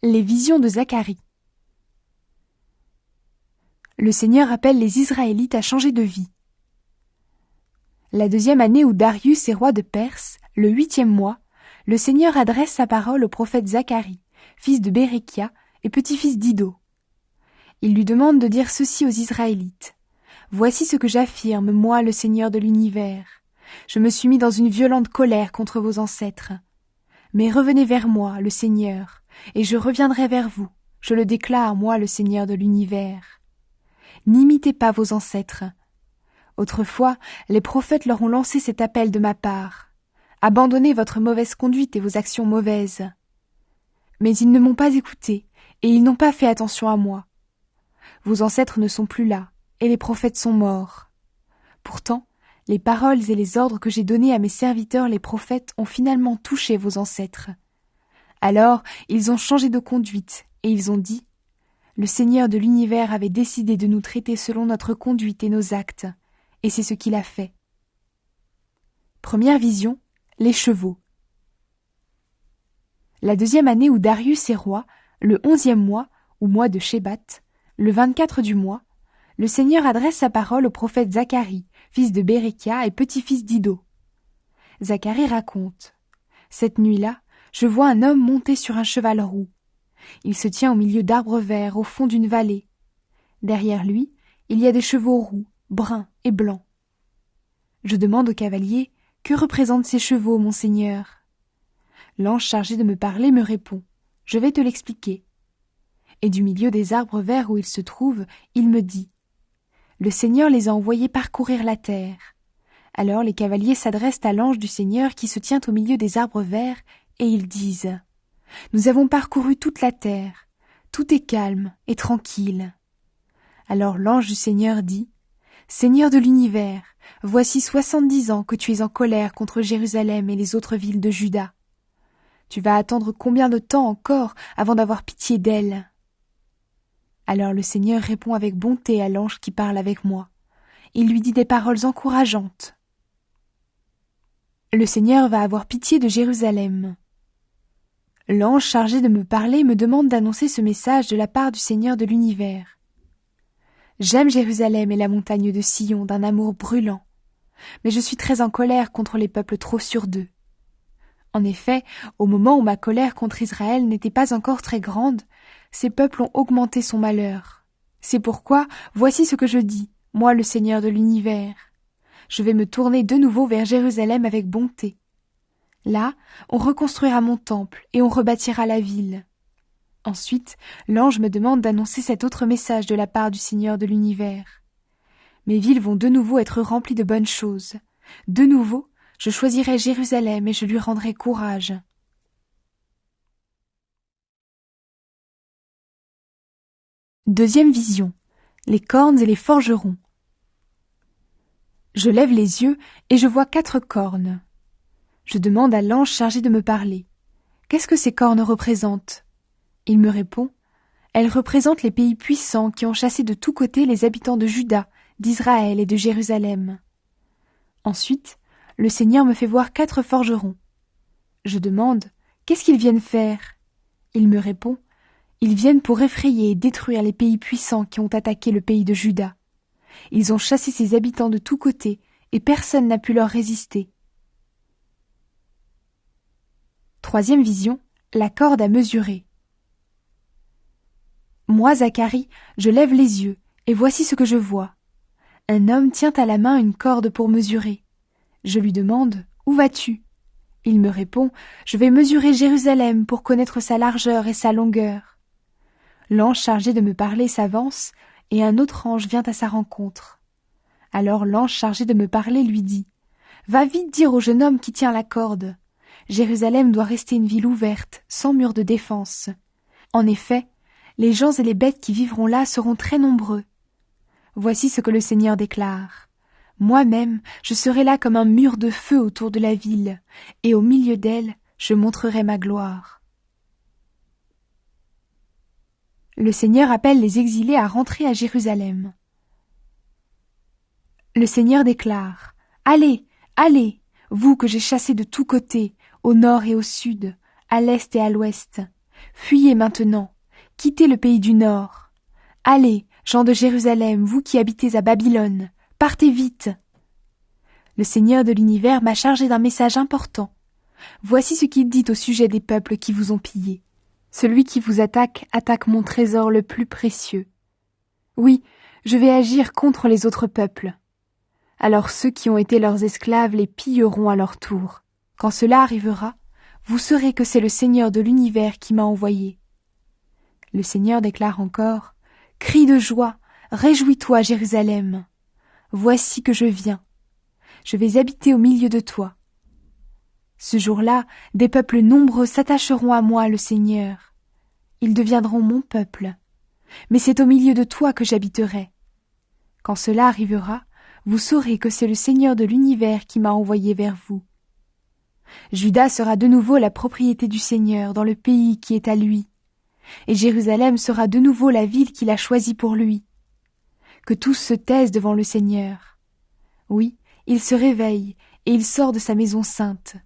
Les visions de Zacharie. Le Seigneur appelle les Israélites à changer de vie. La 2e année où Darius est roi de Perse, le 8e mois, le Seigneur adresse sa parole au prophète Zacharie, fils de Béréchia et petit-fils d'Iddo. Il lui demande de dire ceci aux Israélites. « Voici ce que j'affirme, moi, le Seigneur de l'univers. Je me suis mis dans une violente colère contre vos ancêtres. Mais revenez vers moi, le Seigneur, et je reviendrai vers vous. Je le déclare, moi, le Seigneur de l'univers. N'imitez pas vos ancêtres. Autrefois, les prophètes leur ont lancé cet appel de ma part. Abandonnez votre mauvaise conduite et vos actions mauvaises. Mais ils ne m'ont pas écouté, et ils n'ont pas fait attention à moi. Vos ancêtres ne sont plus là, et les prophètes sont morts. Pourtant, les paroles et les ordres que j'ai donnés à mes serviteurs les prophètes ont finalement touché vos ancêtres. Alors, ils ont changé de conduite, et ils ont dit « Le Seigneur de l'univers avait décidé de nous traiter selon notre conduite et nos actes, et c'est ce qu'il a fait. » Première vision, les chevaux. La 2e année où Darius est roi, le 11e mois, ou mois de Shebat, le 24 du mois, le Seigneur adresse sa parole au prophète Zacharie, fils de Béréchia et petit-fils d'Iddo. Zacharie raconte « Cette nuit-là, je vois un homme monter sur un cheval roux. Il se tient au milieu d'arbres verts au fond d'une vallée. Derrière lui, il y a des chevaux roux, bruns et blancs. Je demande au cavalier « Que représentent ces chevaux, mon Seigneur ?» L'ange chargé de me parler me répond « Je vais te l'expliquer. » Et du milieu des arbres verts où il se trouve, il me dit « Le Seigneur les a envoyés parcourir la terre. » Alors les cavaliers s'adressent à l'ange du Seigneur qui se tient au milieu des arbres verts et ils disent « Nous avons parcouru toute la terre. Tout est calme et tranquille. » Alors l'ange du Seigneur dit « Seigneur de l'univers, voici 70 ans que tu es en colère contre Jérusalem et les autres villes de Juda. Tu vas attendre combien de temps encore avant d'avoir pitié d'elles ?» Alors le Seigneur répond avec bonté à l'ange qui parle avec moi. Il lui dit des paroles encourageantes. Le Seigneur va avoir pitié de Jérusalem. L'ange chargé de me parler me demande d'annoncer ce message de la part du Seigneur de l'univers. J'aime Jérusalem et la montagne de Sion d'un amour brûlant, mais je suis très en colère contre les peuples trop sûrs d'eux. En effet, au moment où ma colère contre Israël n'était pas encore très grande, ces peuples ont augmenté son malheur. C'est pourquoi, voici ce que je dis, moi le Seigneur de l'univers. Je vais me tourner de nouveau vers Jérusalem avec bonté. Là, on reconstruira mon temple et on rebâtira la ville. Ensuite, l'ange me demande d'annoncer cet autre message de la part du Seigneur de l'univers. Mes villes vont de nouveau être remplies de bonnes choses. De nouveau, je choisirai Jérusalem et je lui rendrai courage. Deuxième vision, les cornes et les forgerons. Je lève les yeux et je vois 4 cornes. Je demande à l'ange chargé de me parler. Qu'est-ce que ces cornes représentent ? Il me répond. Elles représentent les pays puissants qui ont chassé de tous côtés les habitants de Juda, d'Israël et de Jérusalem. Ensuite, le Seigneur me fait voir 4 forgerons. Je demande, qu'est-ce qu'ils viennent faire ? Il me répond, ils viennent pour effrayer et détruire les pays puissants qui ont attaqué le pays de Juda. Ils ont chassé ses habitants de tous côtés et personne n'a pu leur résister. Troisième vision, la corde à mesurer. Moi, Zacharie, je lève les yeux et voici ce que je vois. Un homme tient à la main une corde pour mesurer. Je lui demande « Où vas-tu » Il me répond « Je vais mesurer Jérusalem pour connaître sa largeur et sa longueur. » L'ange chargé de me parler s'avance et un autre ange vient à sa rencontre. Alors l'ange chargé de me parler lui dit « Va vite dire au jeune homme qui tient la corde. Jérusalem doit rester une ville ouverte, sans mur de défense. En effet, les gens et les bêtes qui vivront là seront très nombreux. Voici ce que le Seigneur déclare. Moi-même, je serai là comme un mur de feu autour de la ville, et au milieu d'elle, je montrerai ma gloire. » Le Seigneur appelle les exilés à rentrer à Jérusalem. Le Seigneur déclare « Allez, allez, vous que j'ai chassés de tous côtés, au nord et au sud, à l'est et à l'ouest. Fuyez maintenant, quittez le pays du Nord. Allez, gens de Jérusalem, vous qui habitez à Babylone, partez vite. Le Seigneur de l'univers m'a chargé d'un message important. Voici ce qu'il dit au sujet des peuples qui vous ont pillés. Celui qui vous attaque mon trésor le plus précieux. Oui, je vais agir contre les autres peuples. Alors ceux qui ont été leurs esclaves les pilleront à leur tour. Quand cela arrivera, vous saurez que c'est le Seigneur de l'univers qui m'a envoyé. Le Seigneur déclare encore, « Crie de joie, réjouis-toi, Jérusalem. Voici que je viens. Je vais habiter au milieu de toi. » Ce jour-là, des peuples nombreux s'attacheront à moi, le Seigneur. Ils deviendront mon peuple. Mais c'est au milieu de toi que j'habiterai. Quand cela arrivera, vous saurez que c'est le Seigneur de l'univers qui m'a envoyé vers vous. Juda sera de nouveau la propriété du Seigneur dans le pays qui est à lui, et Jérusalem sera de nouveau la ville qu'il a choisie pour lui. Que tous se taisent devant le Seigneur. Oui, il se réveille et il sort de sa maison sainte.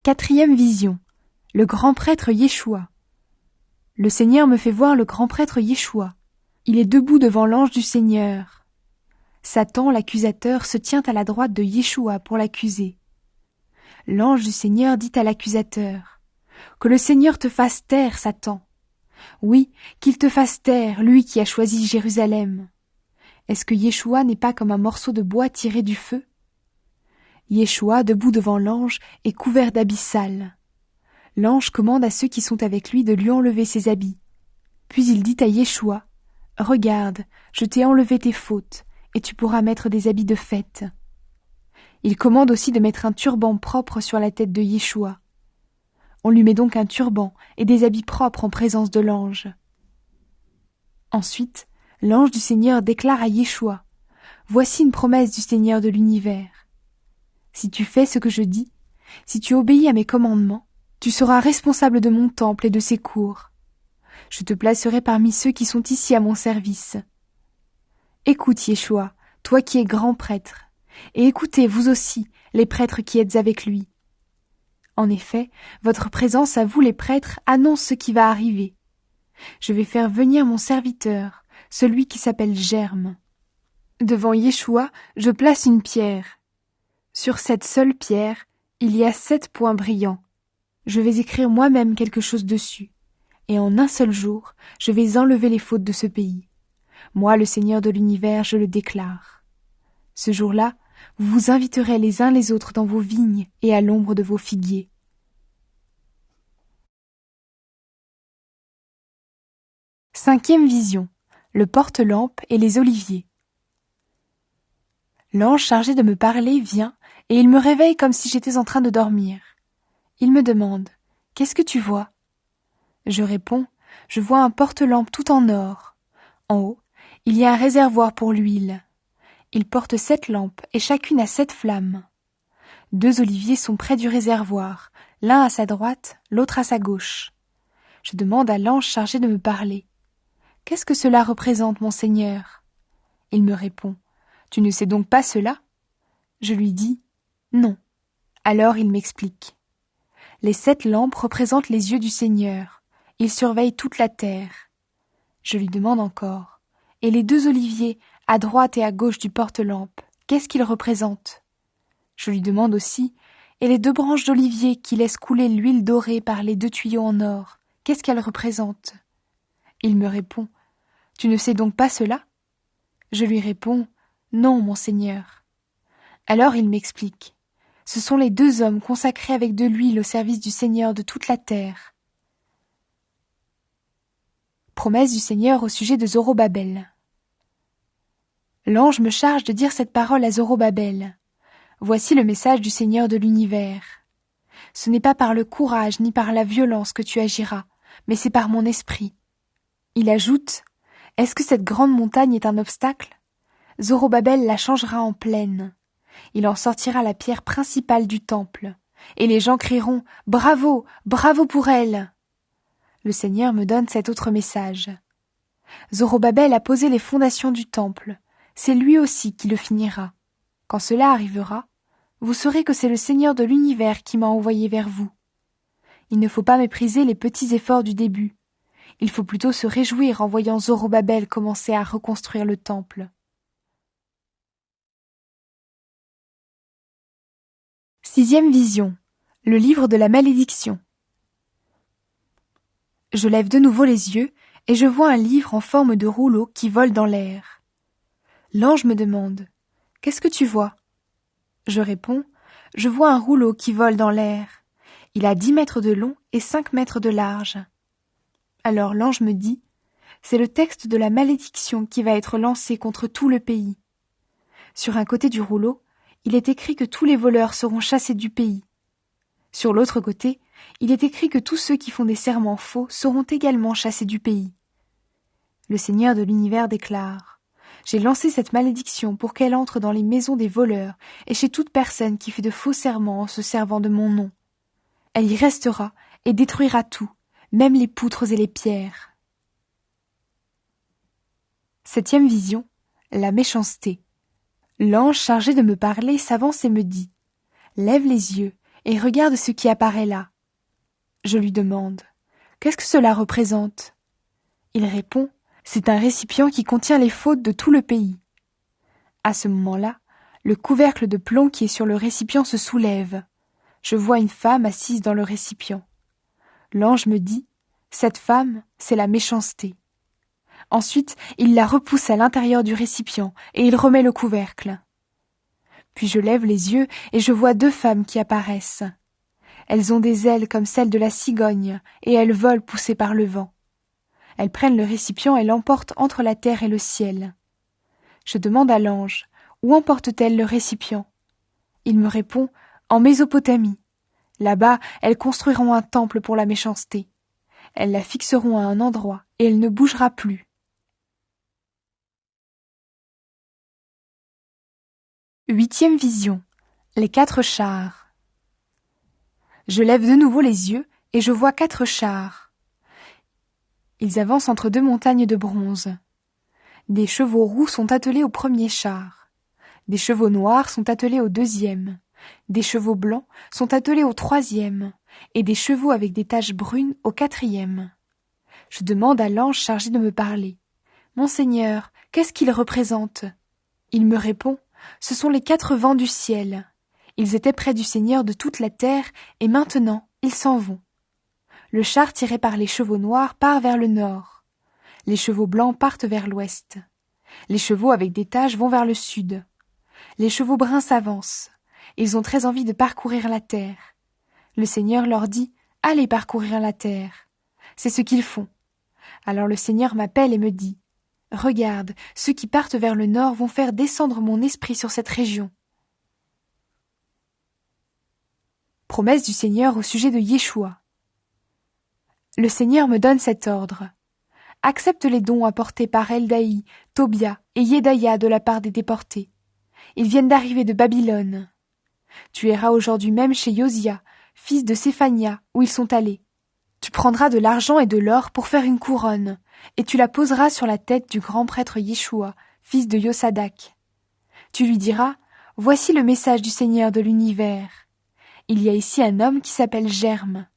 Quatrième vision. Le grand prêtre Yeshua. Le Seigneur me fait voir le grand prêtre Yeshua. Il est debout devant l'ange du Seigneur. Satan, l'accusateur, se tient à la droite de Yeshua pour l'accuser. L'ange du Seigneur dit à l'accusateur, « Que le Seigneur te fasse taire, Satan. Oui, qu'il te fasse taire, lui qui a choisi Jérusalem. Est-ce que Yeshua n'est pas comme un morceau de bois tiré du feu? » Yeshua, debout devant l'ange, est couvert d'habits sales. L'ange commande à ceux qui sont avec lui de lui enlever ses habits. Puis il dit à Yeshua, « Regarde, je t'ai enlevé tes fautes, et tu pourras mettre des habits de fête. » Il commande aussi de mettre un turban propre sur la tête de Yeshua. On lui met donc un turban et des habits propres en présence de l'ange. Ensuite, l'ange du Seigneur déclare à Yeshua, « Voici une promesse du Seigneur de l'univers. Si tu fais ce que je dis, si tu obéis à mes commandements, tu seras responsable de mon temple et de ses cours. Je te placerai parmi ceux qui sont ici à mon service. Écoute, Yeshua, toi qui es grand prêtre, et écoutez, vous aussi, les prêtres qui êtes avec lui. En effet, votre présence à vous les prêtres annonce ce qui va arriver. Je vais faire venir mon serviteur, celui qui s'appelle Germe. Devant Yeshua, je place une pierre. Sur cette seule pierre, il y a 7 points brillants. Je vais écrire moi-même quelque chose dessus, et en un seul jour, je vais enlever les fautes de ce pays. Moi, le Seigneur de l'univers, je le déclare. Ce jour-là, vous vous inviterez les uns les autres dans vos vignes et à l'ombre de vos figuiers. Cinquième vision. Le porte-lampe et les oliviers. L'ange chargé de me parler vient, et il me réveille comme si j'étais en train de dormir. Il me demande, « Qu'est-ce que tu vois ?» Je réponds, « Je vois un porte-lampe tout en or. En haut, il y a un réservoir pour l'huile. Il porte 7 lampes, et chacune a 7 flammes. 2 oliviers sont près du réservoir, l'un à sa droite, l'autre à sa gauche. Je demande à l'ange chargé de me parler, « Qu'est-ce que cela représente, mon Seigneur ?» Il me répond, « Tu ne sais donc pas cela ?» Je lui dis, « Non. » Alors il m'explique. Les 7 lampes représentent les yeux du Seigneur. Il surveille toute la terre. Je lui demande encore, « Et les 2 oliviers, à droite et à gauche du porte-lampe, qu'est-ce qu'ils représentent ?» Je lui demande aussi, « Et les 2 branches d'olivier qui laissent couler l'huile dorée par les 2 tuyaux en or, qu'est-ce qu'elles représentent ?» Il me répond, « Tu ne sais donc pas cela ?» Je lui réponds, « Non, mon Seigneur. » Alors il m'explique. Ce sont les 2 hommes consacrés avec de l'huile au service du Seigneur de toute la terre. Promesse du Seigneur au sujet de Zorobabel. L'ange me charge de dire cette parole à Zorobabel. Voici le message du Seigneur de l'univers. Ce n'est pas par le courage ni par la violence que tu agiras, mais c'est par mon esprit. Il ajoute, « Est-ce que cette grande montagne est un obstacle ? Zorobabel la changera en plaine. Il en sortira la pierre principale du temple. et les gens crieront « Bravo, bravo pour elle !» Le Seigneur me donne cet autre message. Zorobabel a posé les fondations du temple, c'est lui aussi qui le finira. Quand cela arrivera, vous saurez que c'est le Seigneur de l'univers qui m'a envoyé vers vous. Il ne faut pas mépriser les petits efforts du début. Il faut plutôt se réjouir en voyant Zorobabel commencer à reconstruire le temple. Sixième vision. Le livre de la malédiction. Je lève de nouveau les yeux et je vois un livre en forme de rouleau qui vole dans l'air. L'ange me demande « Qu'est-ce que tu vois ?» Je réponds « Je vois un rouleau qui vole dans l'air. Il a 10 mètres de long et 5 mètres de large. » Alors l'ange me dit « C'est le texte de la malédiction qui va être lancé contre tout le pays. » Sur un côté du rouleau, il est écrit que tous les voleurs seront chassés du pays. Sur l'autre côté, il est écrit que tous ceux qui font des serments faux seront également chassés du pays. Le Seigneur de l'univers déclare « J'ai lancé cette malédiction pour qu'elle entre dans les maisons des voleurs et chez toute personne qui fait de faux serments en se servant de mon nom. Elle y restera et détruira tout, même les poutres et les pierres. » Septième vision, la méchanceté. L'ange chargé de me parler s'avance et me dit « Lève les yeux et regarde ce qui apparaît là. » Je lui demande « Qu'est-ce que cela représente ?» Il répond « C'est un récipient qui contient les fautes de tout le pays. » À ce moment-là, le couvercle de plomb qui est sur le récipient se soulève. Je vois une femme assise dans le récipient. L'ange me dit « Cette femme, c'est la méchanceté. » Ensuite, il la repousse à l'intérieur du récipient et il remet le couvercle. Puis je lève les yeux et je vois 2 femmes qui apparaissent. Elles ont des ailes comme celles de la cigogne et elles volent poussées par le vent. Elles prennent le récipient et l'emportent entre la terre et le ciel. Je demande à l'ange « Où emporte-t-elle le récipient ?» Il me répond « En Mésopotamie. Là-bas, elles construiront un temple pour la méchanceté. Elles la fixeront à un endroit et elle ne bougera plus. » Huitième vision. Les 4 chars. Je lève de nouveau les yeux et je vois 4 chars. Ils avancent entre 2 montagnes de bronze. Des chevaux roux sont attelés au premier char. Des chevaux noirs sont attelés au deuxième. Des chevaux blancs sont attelés au troisième. Et des chevaux avec des taches brunes au 4e. Je demande à l'ange chargé de me parler. « Monseigneur, qu'est-ce qu'ils représentent ?» Il me répond « Ce sont les 4 vents du ciel. Ils étaient près du Seigneur de toute la terre, et maintenant, ils s'en vont. Le char tiré par les chevaux noirs part vers le nord. Les chevaux blancs partent vers l'ouest. Les chevaux avec des taches vont vers le sud. Les chevaux bruns s'avancent. Ils ont très envie de parcourir la terre. Le Seigneur leur dit « Allez parcourir la terre. » C'est ce qu'ils font. Alors le Seigneur m'appelle et me dit « Regarde, ceux qui partent vers le nord vont faire descendre mon esprit sur cette région. » Promesse du Seigneur au sujet de Yeshua. Le Seigneur me donne cet ordre. Accepte les dons apportés par Eldaï, Tobia et Yedaïa de la part des déportés. Ils viennent d'arriver de Babylone. Tu iras aujourd'hui même chez Yosia, fils de Séphania, où ils sont allés. Tu prendras de l'argent et de l'or pour faire une couronne, et tu la poseras sur la tête du grand prêtre Yeshua, fils de Yosadak. Tu lui diras, « Voici le message du Seigneur de l'univers. Il y a ici un homme qui s'appelle Germe.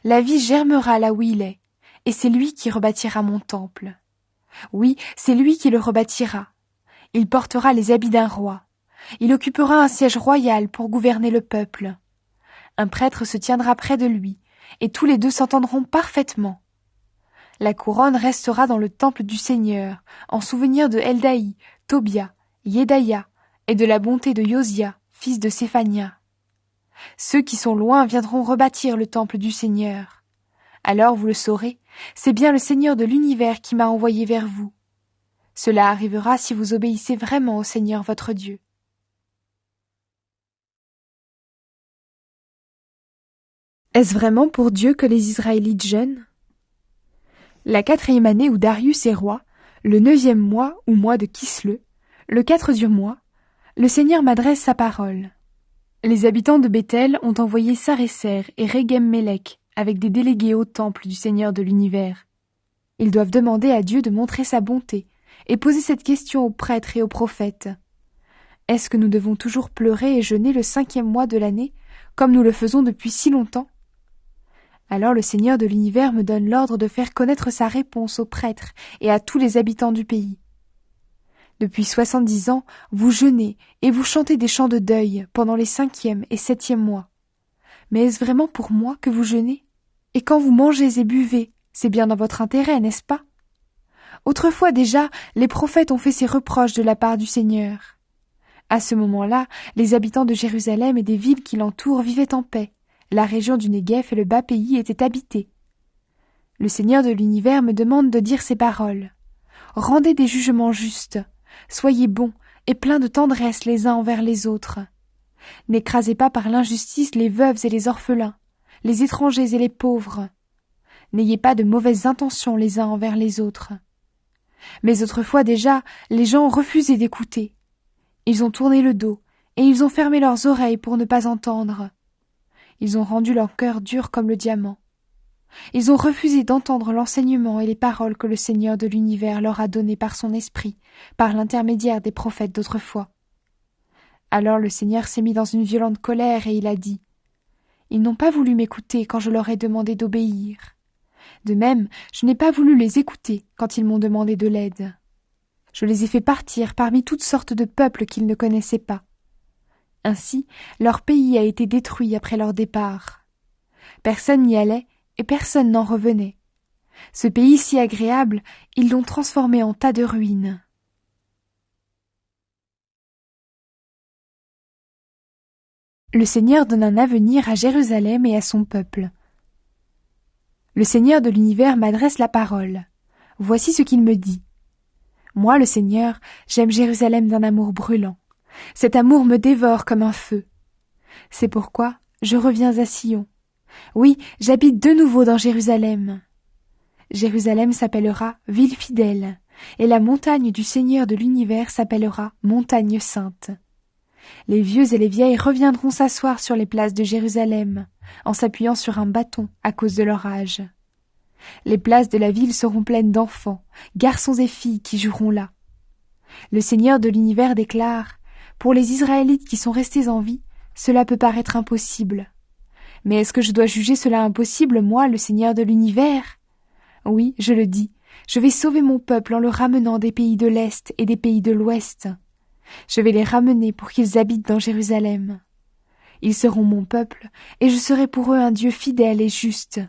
La vie germera là où il est, et c'est lui qui rebâtira mon temple. Oui, c'est lui qui le rebâtira. Il portera les habits d'un roi. Il occupera un siège royal pour gouverner le peuple. Un prêtre se tiendra près de lui, et tous les 2 s'entendront parfaitement. La couronne restera dans le temple du Seigneur, en souvenir de Eldaï, Tobia, Yedaïa, et de la bonté de Yosia, fils de Séphania. Ceux qui sont loin viendront rebâtir le temple du Seigneur. Alors vous le saurez, c'est bien le Seigneur de l'univers qui m'a envoyé vers vous. Cela arrivera si vous obéissez vraiment au Seigneur votre Dieu. Est-ce vraiment pour Dieu que les Israélites jeûnent ? La 4e année où Darius est roi, le 9e mois ou mois de Kisleu, le 4 du mois, le Seigneur m'adresse sa parole. Les habitants de Béthel ont envoyé Sarécer et Régem-Mélec avec des délégués au temple du Seigneur de l'univers. Ils doivent demander à Dieu de montrer sa bonté et poser cette question aux prêtres et aux prophètes. Est-ce que nous devons toujours pleurer et jeûner le 5e mois de l'année, comme nous le faisons depuis si longtemps? Alors le Seigneur de l'univers me donne l'ordre de faire connaître sa réponse aux prêtres et à tous les habitants du pays. Depuis 70 ans, vous jeûnez et vous chantez des chants de deuil pendant les 5e et 7e mois. Mais est-ce vraiment pour moi que vous jeûnez? Et quand vous mangez et buvez, c'est bien dans votre intérêt, n'est-ce pas? Autrefois déjà, les prophètes ont fait ces reproches de la part du Seigneur. À ce moment-là, les habitants de Jérusalem et des villes qui l'entourent vivaient en paix. La région du Néguev et le bas pays étaient habités. Le Seigneur de l'univers me demande de dire ces paroles. Rendez des jugements justes, soyez bons et pleins de tendresse les uns envers les autres. N'écrasez pas par l'injustice les veuves et les orphelins, les étrangers et les pauvres. N'ayez pas de mauvaises intentions les uns envers les autres. Mais autrefois déjà, les gens ont refusé d'écouter. Ils ont tourné le dos et ils ont fermé leurs oreilles pour ne pas entendre. Ils ont rendu leur cœur dur comme le diamant. Ils ont refusé d'entendre l'enseignement et les paroles que le Seigneur de l'univers leur a données par son esprit, par l'intermédiaire des prophètes d'autrefois. Alors le Seigneur s'est mis dans une violente colère et il a dit « Ils n'ont pas voulu m'écouter quand je leur ai demandé d'obéir. De même, je n'ai pas voulu les écouter quand ils m'ont demandé de l'aide. Je les ai fait partir parmi toutes sortes de peuples qu'ils ne connaissaient pas. Ainsi, leur pays a été détruit après leur départ. Personne n'y allait et personne n'en revenait. Ce pays si agréable, ils l'ont transformé en tas de ruines. » Le Seigneur donne un avenir à Jérusalem et à son peuple. Le Seigneur de l'univers m'adresse la parole. Voici ce qu'il me dit. Moi, le Seigneur, j'aime Jérusalem d'un amour brûlant. Cet amour me dévore comme un feu. C'est pourquoi je reviens à Sion. Oui, j'habite de nouveau dans Jérusalem. Jérusalem s'appellera ville fidèle, et la montagne du Seigneur de l'univers s'appellera montagne sainte. Les vieux et les vieilles reviendront s'asseoir sur les places de Jérusalem, en s'appuyant sur un bâton à cause de leur âge. Les places de la ville seront pleines d'enfants, garçons et filles qui joueront là. Le Seigneur de l'univers déclare « Pour les Israélites qui sont restés en vie, cela peut paraître impossible. Mais est-ce que je dois juger cela impossible, moi, le Seigneur de l'univers? Oui, je le dis, je vais sauver mon peuple en le ramenant des pays de l'Est et des pays de l'Ouest. Je vais les ramener pour qu'ils habitent dans Jérusalem. Ils seront mon peuple, et je serai pour eux un Dieu fidèle et juste.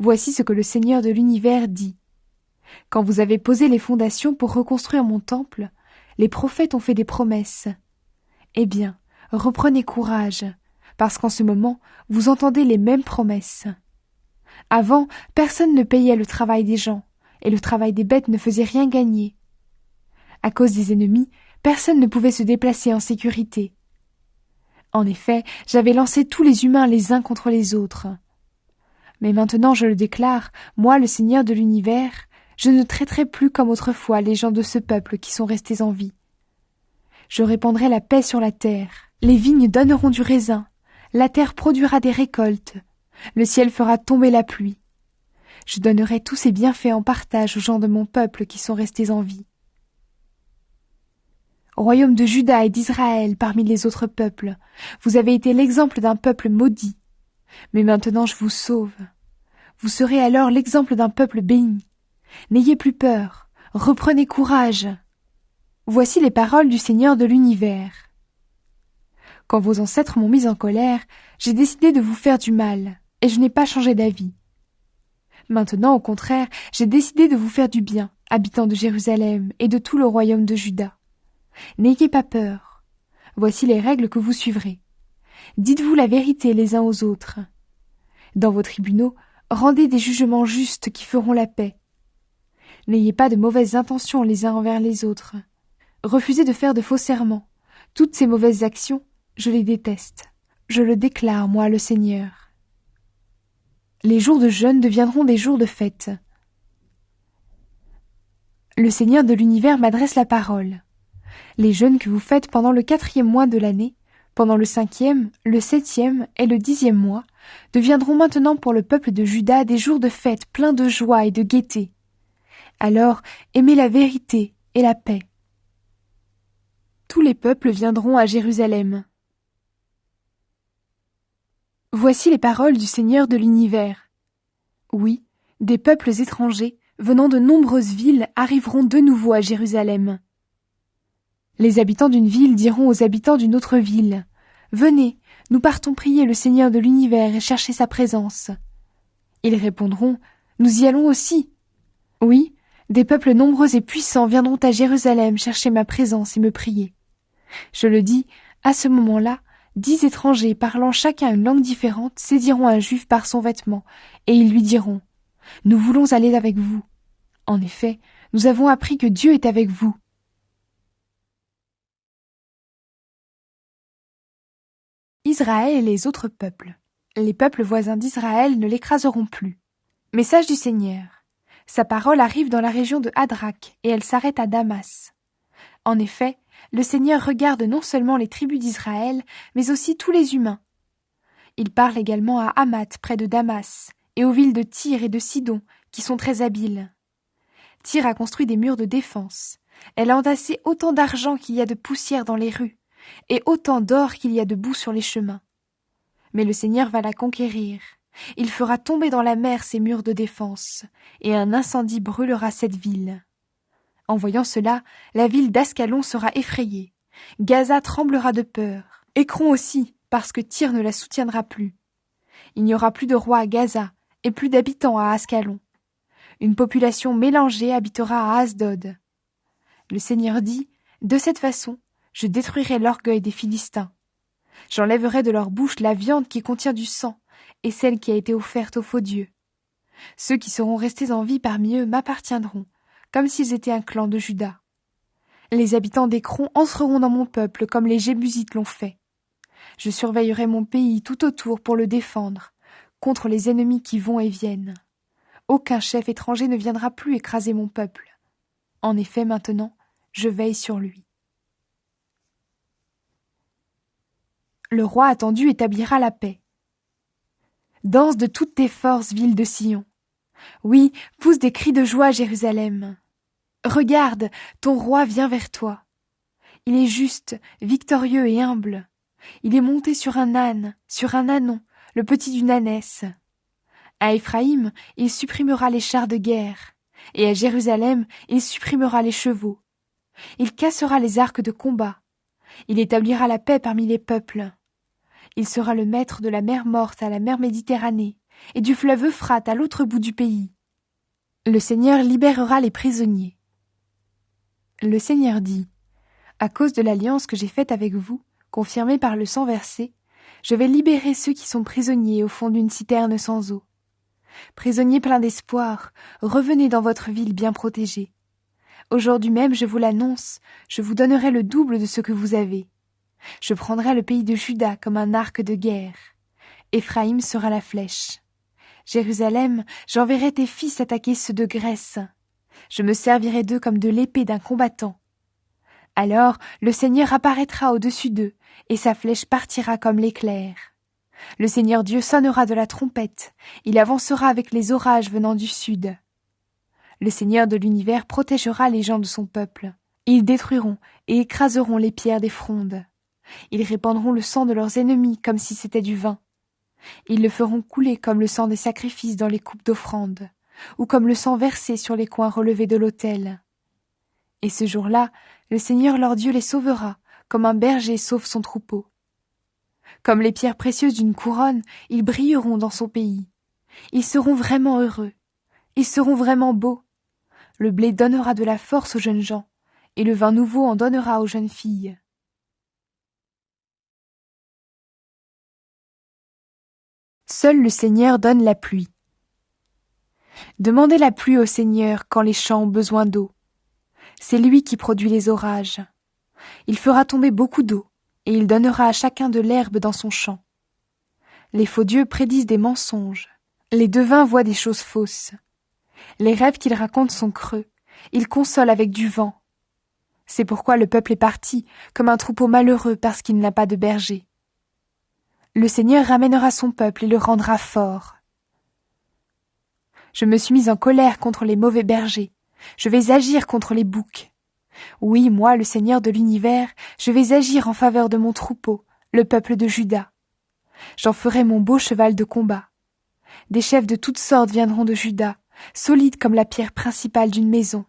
Voici ce que le Seigneur de l'univers dit. Quand vous avez posé les fondations pour reconstruire mon temple, les prophètes ont fait des promesses. Eh bien, reprenez courage, parce qu'en ce moment, vous entendez les mêmes promesses. Avant, personne ne payait le travail des gens, et le travail des bêtes ne faisait rien gagner. À cause des ennemis, personne ne pouvait se déplacer en sécurité. En effet, j'avais lancé tous les humains les uns contre les autres. Mais maintenant je le déclare, moi, le Seigneur de l'univers, je ne traiterai plus comme autrefois les gens de ce peuple qui sont restés en vie. Je répandrai la paix sur la terre, les vignes donneront du raisin, la terre produira des récoltes, le ciel fera tomber la pluie. Je donnerai tous ces bienfaits en partage aux gens de mon peuple qui sont restés en vie. Royaume de Juda et d'Israël parmi les autres peuples, vous avez été l'exemple d'un peuple maudit. Mais maintenant je vous sauve. Vous serez alors l'exemple d'un peuple béni. N'ayez plus peur, reprenez courage. Voici les paroles du Seigneur de l'univers. Quand vos ancêtres m'ont mis en colère, j'ai décidé de vous faire du mal, et je n'ai pas changé d'avis. Maintenant, au contraire, j'ai décidé de vous faire du bien, habitants de Jérusalem et de tout le royaume de Juda. N'ayez pas peur. Voici les règles que vous suivrez. Dites-vous la vérité les uns aux autres. Dans vos tribunaux, rendez des jugements justes qui feront la paix. N'ayez pas de mauvaises intentions les uns envers les autres. Refusez de faire de faux serments. Toutes ces mauvaises actions, je les déteste. Je le déclare, moi, le Seigneur. Les jours de jeûne deviendront des jours de fête. Le Seigneur de l'univers m'adresse la parole. Les jeûnes que vous faites pendant le 4e mois de l'année, pendant le 5e, le 7e et le 10e mois, deviendront maintenant pour le peuple de Juda des jours de fête pleins de joie et de gaieté. Alors, aimez la vérité et la paix. Tous les peuples viendront à Jérusalem. Voici les paroles du Seigneur de l'univers. Oui, des peuples étrangers, venant de nombreuses villes, arriveront de nouveau à Jérusalem. Les habitants d'une ville diront aux habitants d'une autre ville, « Venez, nous partons prier le Seigneur de l'univers et chercher sa présence. » Ils répondront, « Nous y allons aussi. » Oui, des peuples nombreux et puissants viendront à Jérusalem chercher ma présence et me prier. Je le dis, à ce moment-là, 10 étrangers parlant chacun une langue différente saisiront un juif par son vêtement, et ils lui diront « Nous voulons aller avec vous. En effet, nous avons appris que Dieu est avec vous. » Israël et les autres peuples. Les peuples voisins d'Israël ne l'écraseront plus. Message du Seigneur. Sa parole arrive dans la région de Hadrak, et elle s'arrête à Damas. En effet, le Seigneur regarde non seulement les tribus d'Israël, mais aussi tous les humains. Il parle également à Hamath, près de Damas, et aux villes de Tyr et de Sidon, qui sont très habiles. Tyr a construit des murs de défense. Elle a entassé autant d'argent qu'il y a de poussière dans les rues, et autant d'or qu'il y a de boue sur les chemins. Mais le Seigneur va la conquérir. Il fera tomber dans la mer ses murs de défense, et un incendie brûlera cette ville. En voyant cela, la ville d'Ascalon sera effrayée. Gaza tremblera de peur. Écron aussi, parce que Tyr ne la soutiendra plus. Il n'y aura plus de roi à Gaza, et plus d'habitants à Ascalon. Une population mélangée habitera à Asdod. Le Seigneur dit, « De cette façon, je détruirai l'orgueil des Philistins. J'enlèverai de leur bouche la viande qui contient du sang et celle qui a été offerte aux faux dieux. Ceux qui seront restés en vie parmi eux m'appartiendront, comme s'ils étaient un clan de Juda. Les habitants d'Écron entreront dans mon peuple comme les Jébusites l'ont fait. Je surveillerai mon pays tout autour pour le défendre, contre les ennemis qui vont et viennent. Aucun chef étranger ne viendra plus écraser mon peuple. En effet, maintenant, je veille sur lui. Le roi attendu établira la paix. Danse de toutes tes forces, ville de Sion. Oui, pousse des cris de joie, Jérusalem. Regarde, ton roi vient vers toi. Il est juste, victorieux et humble. Il est monté sur un âne, sur un ânon, le petit d'une ânesse. À Éphraïm, il supprimera les chars de guerre, et à Jérusalem, il supprimera les chevaux. Il cassera les arcs de combat. Il établira la paix parmi les peuples. Il sera le maître de la mer Morte à la mer Méditerranée, et du fleuve Euphrate à l'autre bout du pays. Le Seigneur libérera les prisonniers. Le Seigneur dit, « À cause de l'alliance que j'ai faite avec vous, confirmée par le sang versé, je vais libérer ceux qui sont prisonniers au fond d'une citerne sans eau. Prisonniers pleins d'espoir, revenez dans votre ville bien protégée. Aujourd'hui même, je vous l'annonce, je vous donnerai le double de ce que vous avez. Je prendrai le pays de Juda comme un arc de guerre. Éphraïm sera la flèche. Jérusalem, j'enverrai tes fils attaquer ceux de Grèce. Je me servirai d'eux comme de l'épée d'un combattant. Alors le Seigneur apparaîtra au-dessus d'eux, et sa flèche partira comme l'éclair. Le Seigneur Dieu sonnera de la trompette, il avancera avec les orages venant du sud. Le Seigneur de l'univers protégera les gens de son peuple. Ils détruiront et écraseront les pierres des frondes. Ils répandront le sang de leurs ennemis comme si c'était du vin. Ils le feront couler comme le sang des sacrifices dans les coupes d'offrande, ou comme le sang versé sur les coins relevés de l'autel. Et ce jour-là, le Seigneur leur Dieu les sauvera, comme un berger sauve son troupeau. Comme les pierres précieuses d'une couronne, ils brilleront dans son pays. Ils seront vraiment heureux. Ils seront vraiment beaux. Le blé donnera de la force aux jeunes gens, et le vin nouveau en donnera aux jeunes filles. Seul le Seigneur donne la pluie. Demandez la pluie au Seigneur quand les champs ont besoin d'eau. C'est lui qui produit les orages. Il fera tomber beaucoup d'eau, et il donnera à chacun de l'herbe dans son champ. Les faux dieux prédisent des mensonges. Les devins voient des choses fausses. Les rêves qu'ils racontent sont creux. Ils consolent avec du vent. C'est pourquoi le peuple est parti, comme un troupeau malheureux parce qu'il n'a pas de berger. Le Seigneur ramènera son peuple et le rendra fort. Je me suis mise en colère contre les mauvais bergers. Je vais agir contre les boucs. Oui, moi, le Seigneur de l'univers, je vais agir en faveur de mon troupeau, le peuple de Juda. J'en ferai mon beau cheval de combat. Des chefs de toutes sortes viendront de Juda, solides comme la pierre principale d'une maison,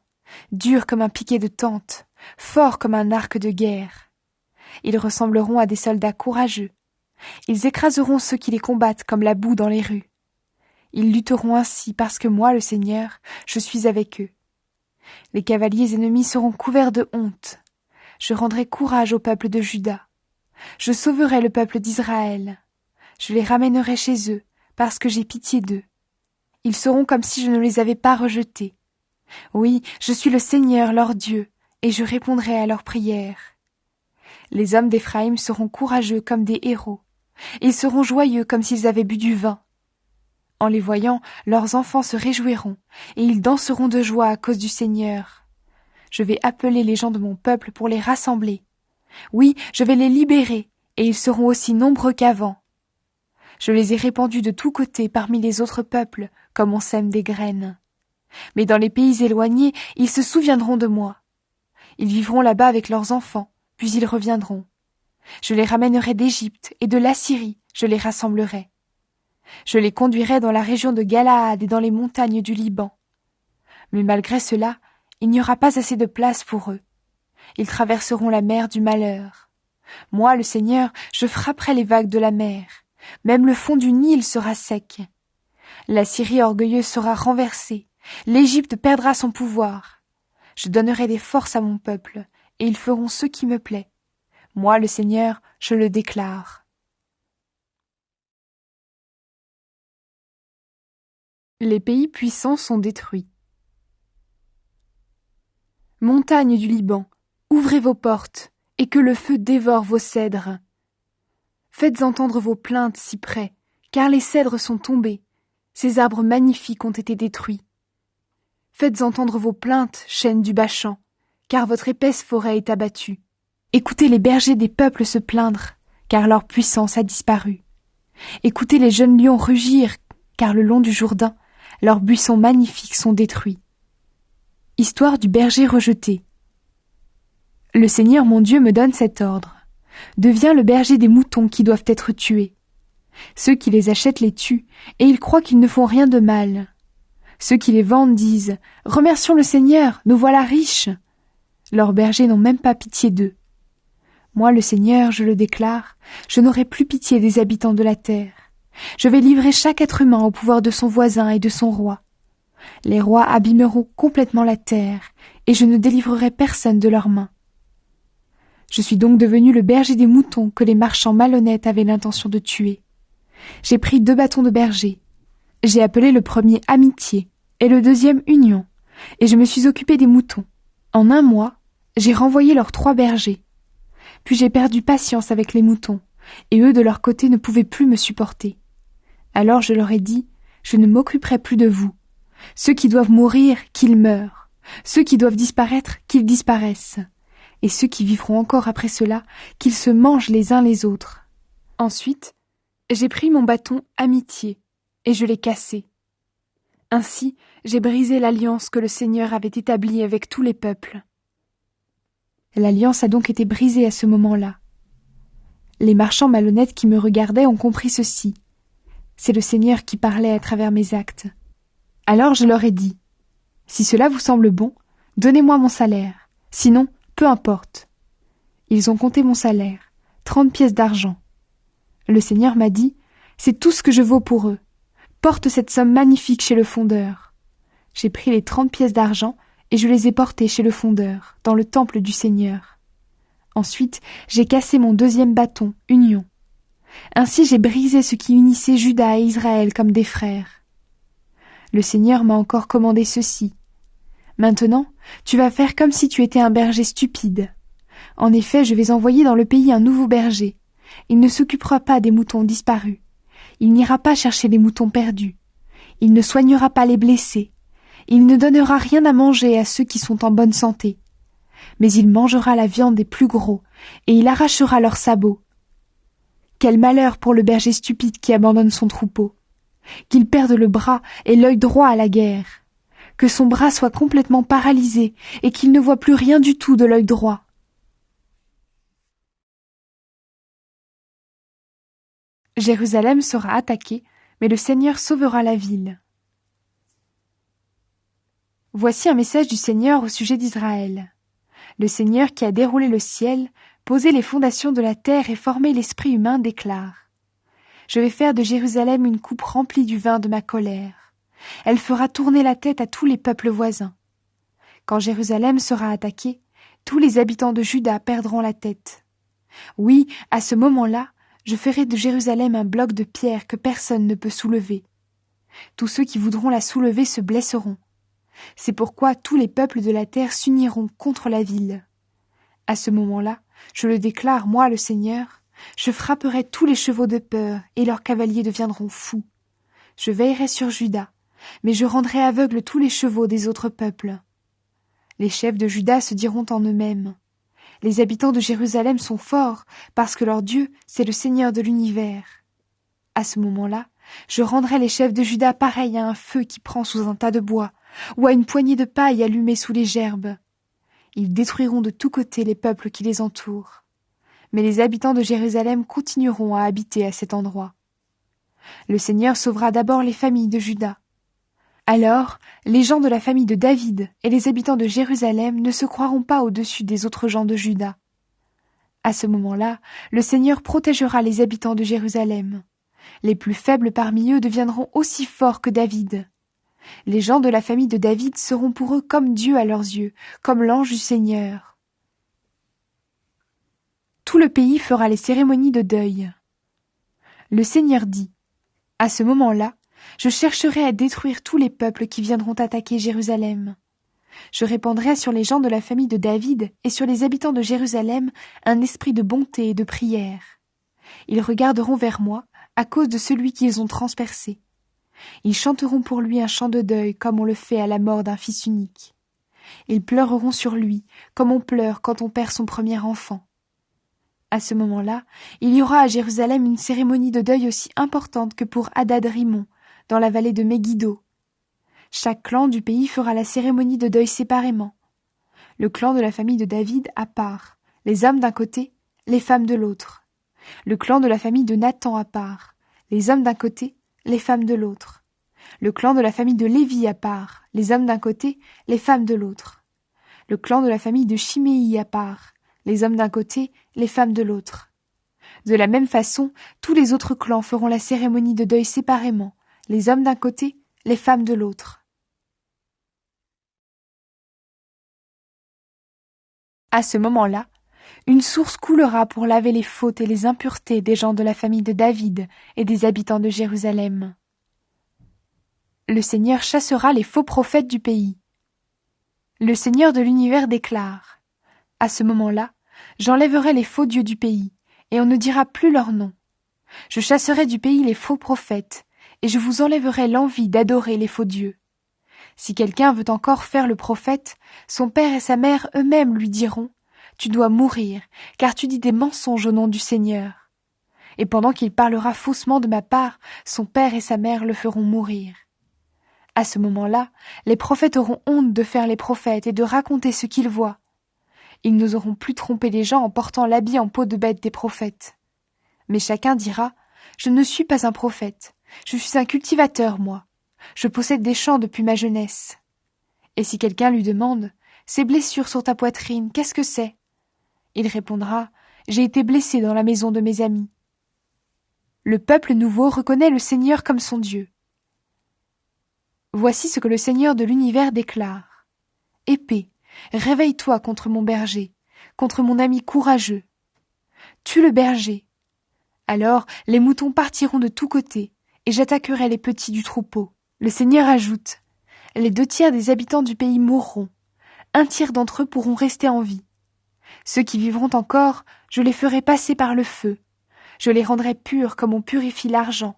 durs comme un piquet de tente, forts comme un arc de guerre. Ils ressembleront à des soldats courageux. Ils écraseront ceux qui les combattent comme la boue dans les rues. Ils lutteront ainsi parce que moi, le Seigneur, je suis avec eux. Les cavaliers ennemis seront couverts de honte. Je rendrai courage au peuple de Juda. Je sauverai le peuple d'Israël. Je les ramènerai chez eux, parce que j'ai pitié d'eux. Ils seront comme si je ne les avais pas rejetés. Oui, je suis le Seigneur, leur Dieu, et je répondrai à leurs prières. Les hommes d'Éphraïm seront courageux comme des héros. Ils seront joyeux comme s'ils avaient bu du vin. En les voyant, leurs enfants se réjouiront, et ils danseront de joie à cause du Seigneur. Je vais appeler les gens de mon peuple pour les rassembler. Oui, je vais les libérer, et ils seront aussi nombreux qu'avant. Je les ai répandus de tous côtés parmi les autres peuples, comme on sème des graines. Mais dans les pays éloignés, ils se souviendront de moi. Ils vivront là-bas avec leurs enfants, puis ils reviendront. Je les ramènerai d'Égypte et de l'Assyrie, je les rassemblerai. Je les conduirai dans la région de Galaad et dans les montagnes du Liban. Mais malgré cela, il n'y aura pas assez de place pour eux. Ils traverseront la mer du malheur. Moi, le Seigneur, je frapperai les vagues de la mer. Même le fond du Nil sera sec. La Syrie orgueilleuse sera renversée. L'Égypte perdra son pouvoir. Je donnerai des forces à mon peuple, et ils feront ce qui me plaît. Moi, le Seigneur, je le déclare. Les pays puissants sont détruits. Montagnes du Liban, ouvrez vos portes, et que le feu dévore vos cèdres. Faites entendre vos plaintes, cyprès, car les cèdres sont tombés, ces arbres magnifiques ont été détruits. Faites entendre vos plaintes, chênes du Bashan, car votre épaisse forêt est abattue. Écoutez les bergers des peuples se plaindre, car leur puissance a disparu. Écoutez les jeunes lions rugir, car le long du Jourdain, leurs buissons magnifiques sont détruits. Histoire du berger rejeté. Le Seigneur mon Dieu me donne cet ordre. Deviens le berger des moutons qui doivent être tués. Ceux qui les achètent les tuent, et ils croient qu'ils ne font rien de mal. Ceux qui les vendent disent « Remercions le Seigneur, nous voilà riches !» Leurs bergers n'ont même pas pitié d'eux. Moi, le Seigneur, je le déclare, je n'aurai plus pitié des habitants de la terre. Je vais livrer chaque être humain au pouvoir de son voisin et de son roi. Les rois abîmeront complètement la terre, et je ne délivrerai personne de leurs mains. Je suis donc devenu le berger des moutons que les marchands malhonnêtes avaient l'intention de tuer. J'ai pris 2 bâtons de berger. J'ai appelé le premier Amitié et le deuxième Union, et je me suis occupé des moutons. En 1 mois, j'ai renvoyé leurs 3 bergers. Puis j'ai perdu patience avec les moutons, et eux de leur côté ne pouvaient plus me supporter. Alors je leur ai dit, je ne m'occuperai plus de vous. Ceux qui doivent mourir, qu'ils meurent. Ceux qui doivent disparaître, qu'ils disparaissent. Et ceux qui vivront encore après cela, qu'ils se mangent les uns les autres. Ensuite, j'ai pris mon bâton Amitié, et je l'ai cassé. Ainsi, j'ai brisé l'alliance que le Seigneur avait établie avec tous les peuples. L'alliance a donc été brisée à ce moment-là. Les marchands malhonnêtes qui me regardaient ont compris ceci. C'est le Seigneur qui parlait à travers mes actes. Alors je leur ai dit, « Si cela vous semble bon, donnez-moi mon salaire, sinon, peu importe. » Ils ont compté mon salaire, 30 pièces d'argent. Le Seigneur m'a dit, « C'est tout ce que je vaux pour eux. Porte cette somme magnifique chez le fondeur. » J'ai pris les 30 pièces d'argent et je les ai portées chez le fondeur, dans le temple du Seigneur. Ensuite, j'ai cassé mon 2e bâton, Union. Ainsi j'ai brisé ce qui unissait Juda et Israël comme des frères. Le Seigneur m'a encore commandé ceci. Maintenant, tu vas faire comme si tu étais un berger stupide. En effet, je vais envoyer dans le pays un nouveau berger. Il ne s'occupera pas des moutons disparus. Il n'ira pas chercher les moutons perdus. Il ne soignera pas les blessés. Il ne donnera rien à manger à ceux qui sont en bonne santé. mais il mangera la viande des plus gros, et il arrachera leurs sabots. Quel malheur pour le berger stupide qui abandonne son troupeau. Qu'il perde le bras et l'œil droit à la guerre. Que son bras soit complètement paralysé et qu'il ne voit plus rien du tout de l'œil droit. Jérusalem sera attaquée, mais le Seigneur sauvera la ville. Voici un message du Seigneur au sujet d'Israël. Le Seigneur qui a déroulé le ciel, posé les fondations de la terre et formé l'esprit humain déclare : Je vais faire de Jérusalem une coupe remplie du vin de ma colère. Elle fera tourner la tête à tous les peuples voisins. Quand Jérusalem sera attaquée, tous les habitants de Juda perdront la tête. Oui, à ce moment-là, je ferai de Jérusalem un bloc de pierre que personne ne peut soulever. Tous ceux qui voudront la soulever se blesseront. C'est pourquoi tous les peuples de la terre s'uniront contre la ville. À ce moment-là, je le déclare, moi le Seigneur, je frapperai tous les chevaux de peur et leurs cavaliers deviendront fous. Je veillerai sur Juda, mais je rendrai aveugles tous les chevaux des autres peuples. Les chefs de Juda se diront en eux-mêmes : Les habitants de Jérusalem sont forts parce que leur Dieu, c'est le Seigneur de l'univers. À ce moment-là, je rendrai les chefs de Juda pareils à un feu qui prend sous un tas de bois ou à une poignée de paille allumée sous les gerbes. Ils détruiront de tous côtés les peuples qui les entourent. Mais les habitants de Jérusalem continueront à habiter à cet endroit. Le Seigneur sauvera d'abord les familles de Juda. Alors, les gens de la famille de David et les habitants de Jérusalem ne se croiront pas au-dessus des autres gens de Juda. À ce moment-là, le Seigneur protégera les habitants de Jérusalem. Les plus faibles parmi eux deviendront aussi forts que David. Les gens de la famille de David seront pour eux comme Dieu à leurs yeux, comme l'ange du Seigneur. Tout le pays fera les cérémonies de deuil. Le Seigneur dit : À ce moment-là, je chercherai à détruire tous les peuples qui viendront attaquer Jérusalem. Je répandrai sur les gens de la famille de David et sur les habitants de Jérusalem un esprit de bonté et de prière. Ils regarderont vers moi à cause de celui qu'ils ont transpercé. Ils chanteront pour lui un chant de deuil comme on le fait à la mort d'un fils unique. Ils pleureront sur lui comme on pleure quand on perd son premier enfant. À ce moment-là, il y aura à Jérusalem une cérémonie de deuil aussi importante que pour Hadad-Rimon, dans la vallée de Megiddo. Chaque clan du pays fera la cérémonie de deuil séparément. Le clan de la famille de David à part, les hommes d'un côté, les femmes de l'autre. Le clan de la famille de Nathan à part, les hommes d'un côté, les femmes de l'autre. Le clan de la famille de Lévi à part, les hommes d'un côté, les femmes de l'autre. Le clan de la famille de Chiméi à part, les hommes d'un côté, les femmes de l'autre. De la même façon, tous les autres clans feront la cérémonie de deuil séparément, les hommes d'un côté, les femmes de l'autre. À ce moment-là, une source coulera pour laver les fautes et les impuretés des gens de la famille de David et des habitants de Jérusalem. Le Seigneur chassera les faux prophètes du pays. Le Seigneur de l'univers déclare : À ce moment-là, j'enlèverai les faux dieux du pays, et on ne dira plus leur nom. Je chasserai du pays les faux prophètes, et je vous enlèverai l'envie d'adorer les faux dieux. Si quelqu'un veut encore faire le prophète, son père et sa mère eux-mêmes lui diront : Tu dois mourir, car tu dis des mensonges au nom du Seigneur. Et pendant qu'il parlera faussement de ma part, son père et sa mère le feront mourir. À ce moment-là, les prophètes auront honte de faire les prophètes et de raconter ce qu'ils voient. Ils n'oseront plus tromper les gens en portant l'habit en peau de bête des prophètes. Mais chacun dira : Je ne suis pas un prophète, je suis un cultivateur, moi. Je possède des champs depuis ma jeunesse. Et si quelqu'un lui demande : Ces blessures sur ta poitrine, qu'est-ce que c'est ? Il répondra : J'ai été blessé dans la maison de mes amis. Le peuple nouveau reconnaît le Seigneur comme son Dieu. Voici ce que le Seigneur de l'univers déclare : Épée, réveille-toi contre mon berger, contre mon ami courageux. Tue le berger. Alors les moutons partiront de tous côtés, et j'attaquerai les petits du troupeau. Le Seigneur ajoute : Les 2/3 des habitants du pays mourront. 1/3 d'entre eux pourront rester en vie. Ceux qui vivront encore, je les ferai passer par le feu. Je les rendrai purs comme on purifie l'argent.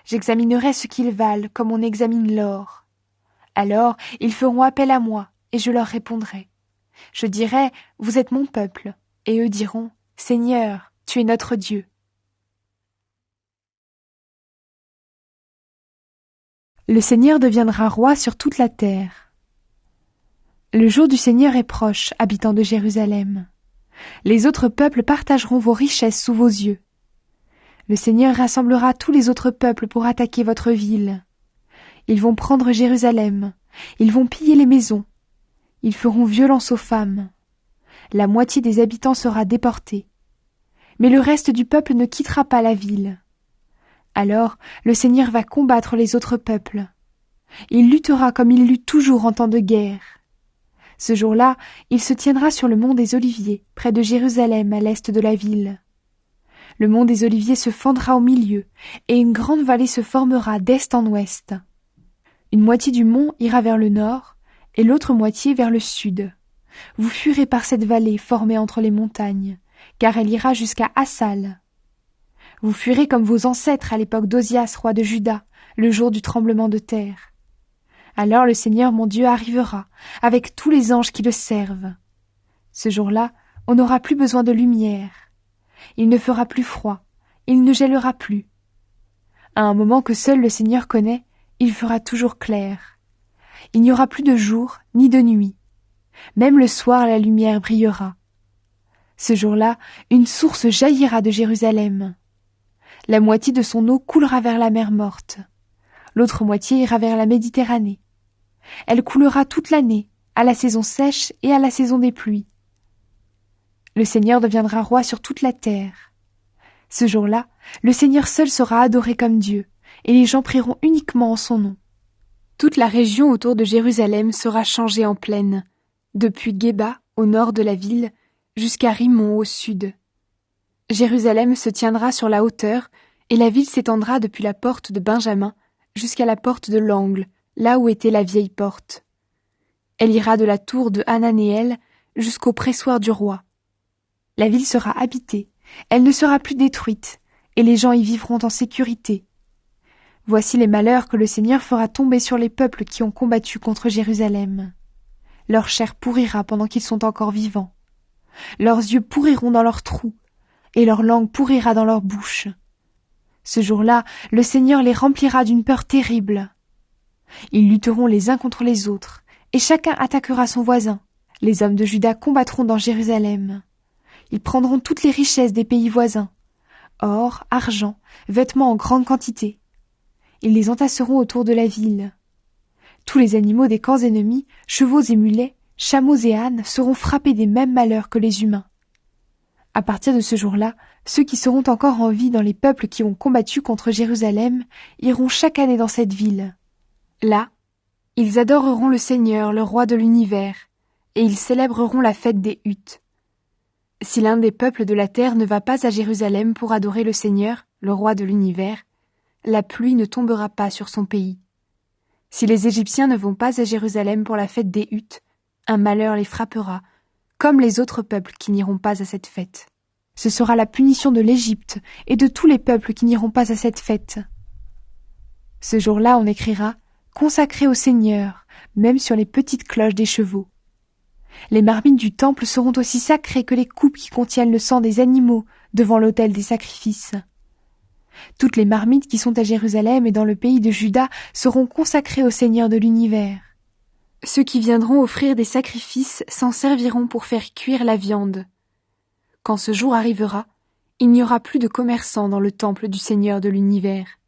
J'examinerai ce qu'ils valent comme on examine l'or. Alors ils feront appel à moi, et je leur répondrai. Je dirai, vous êtes mon peuple, et eux diront, Seigneur, tu es notre Dieu. Le Seigneur deviendra roi sur toute la terre. Le jour du Seigneur est proche, habitants de Jérusalem. Les autres peuples partageront vos richesses sous vos yeux. Le Seigneur rassemblera tous les autres peuples pour attaquer votre ville. Ils vont prendre Jérusalem, ils vont piller les maisons, ils feront violence aux femmes. La moitié des habitants sera déportée. Mais le reste du peuple ne quittera pas la ville. Alors le Seigneur va combattre les autres peuples. Il luttera comme il lutte toujours en temps de guerre. Ce jour-là, il se tiendra sur le mont des Oliviers, près de Jérusalem, à l'est de la ville. Le mont des Oliviers se fendra au milieu, et une grande vallée se formera d'est en ouest. Une moitié du mont ira vers le nord, et l'autre moitié vers le sud. Vous fuirez par cette vallée formée entre les montagnes, car elle ira jusqu'à Assal. Vous fuirez comme vos ancêtres à l'époque d'Osias, roi de Juda, le jour du tremblement de terre. Alors le Seigneur mon Dieu arrivera, avec tous les anges qui le servent. Ce jour-là, on n'aura plus besoin de lumière. Il ne fera plus froid, il ne gèlera plus. À un moment que seul le Seigneur connaît, il fera toujours clair. Il n'y aura plus de jour ni de nuit. Même le soir la lumière brillera. Ce jour-là, une source jaillira de Jérusalem. La moitié de son eau coulera vers la mer Morte. L'autre moitié ira vers la Méditerranée. Elle coulera toute l'année, à la saison sèche et à la saison des pluies. Le Seigneur deviendra roi sur toute la terre. Ce jour-là, le Seigneur seul sera adoré comme Dieu, et les gens prieront uniquement en son nom. Toute la région autour de Jérusalem sera changée en plaine, depuis Géba, au nord de la ville, jusqu'à Rimon au sud. Jérusalem se tiendra sur la hauteur, et la ville s'étendra depuis la porte de Benjamin jusqu'à la porte de l'angle, là où était la vieille porte. Elle ira de la tour de Hananéel jusqu'au pressoir du roi. La ville sera habitée, elle ne sera plus détruite, et les gens y vivront en sécurité. Voici les malheurs que le Seigneur fera tomber sur les peuples qui ont combattu contre Jérusalem. Leur chair pourrira pendant qu'ils sont encore vivants. Leurs yeux pourriront dans leurs trous, et leur langue pourrira dans leur bouche. Ce jour-là, le Seigneur les remplira d'une peur terrible. Ils lutteront les uns contre les autres, et chacun attaquera son voisin. Les hommes de Juda combattront dans Jérusalem. Ils prendront toutes les richesses des pays voisins, or, argent, vêtements en grande quantité. Ils les entasseront autour de la ville. Tous les animaux des camps ennemis, chevaux et mulets, chameaux et ânes, seront frappés des mêmes malheurs que les humains. À partir de ce jour-là, ceux qui seront encore en vie dans les peuples qui ont combattu contre Jérusalem iront chaque année dans cette ville. Là, ils adoreront le Seigneur, le roi de l'univers, et ils célébreront la fête des huttes. Si l'un des peuples de la terre ne va pas à Jérusalem pour adorer le Seigneur, le roi de l'univers, la pluie ne tombera pas sur son pays. Si les Égyptiens ne vont pas à Jérusalem pour la fête des huttes, un malheur les frappera, comme les autres peuples qui n'iront pas à cette fête. Ce sera la punition de l'Égypte et de tous les peuples qui n'iront pas à cette fête. Ce jour-là, on écrira « Consacré au Seigneur », même sur les petites cloches des chevaux. Les marmites du temple seront aussi sacrées que les coupes qui contiennent le sang des animaux devant l'autel des sacrifices. Toutes les marmites qui sont à Jérusalem et dans le pays de Juda seront consacrées au Seigneur de l'univers. Ceux qui viendront offrir des sacrifices s'en serviront pour faire cuire la viande. Quand ce jour arrivera, il n'y aura plus de commerçants dans le temple du Seigneur de l'univers.